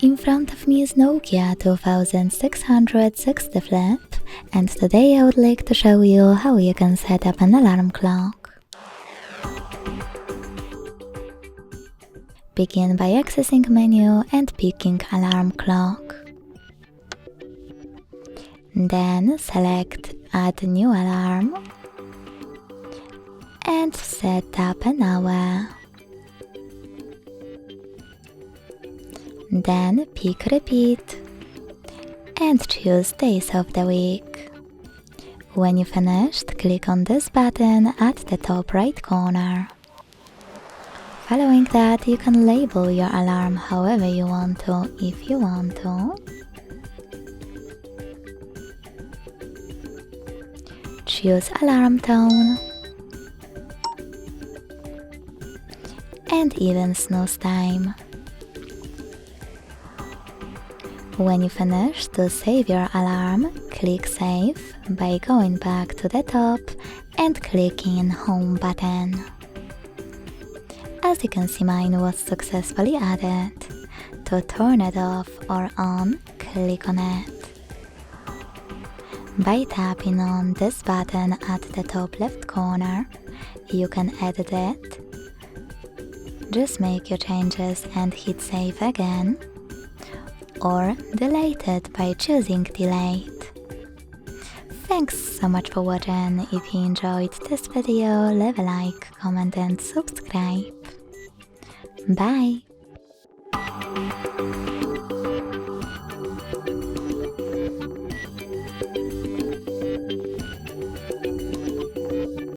In front of me is Nokia 2660 Flip, and today I would like to show you how you can set up an alarm clock. Begin by accessing menu and picking alarm clock. Then select add new alarm and set up an hour. Then pick repeat and choose days of the week. When you finished, click on this button at the top right corner. Following that, you can label your alarm however you want to, if you want to. Choose alarm tone and even snooze time. When you finish to save your alarm, click Save by going back to the top and clicking Home button. As you can see, mine was successfully added. To turn it off or on, click on it. By tapping on this button at the top left corner, you can edit it. Just make your changes and hit Save again, or delete it by choosing Delete. Thanks so much for watching. If you enjoyed this video, leave a like, comment and subscribe. Bye!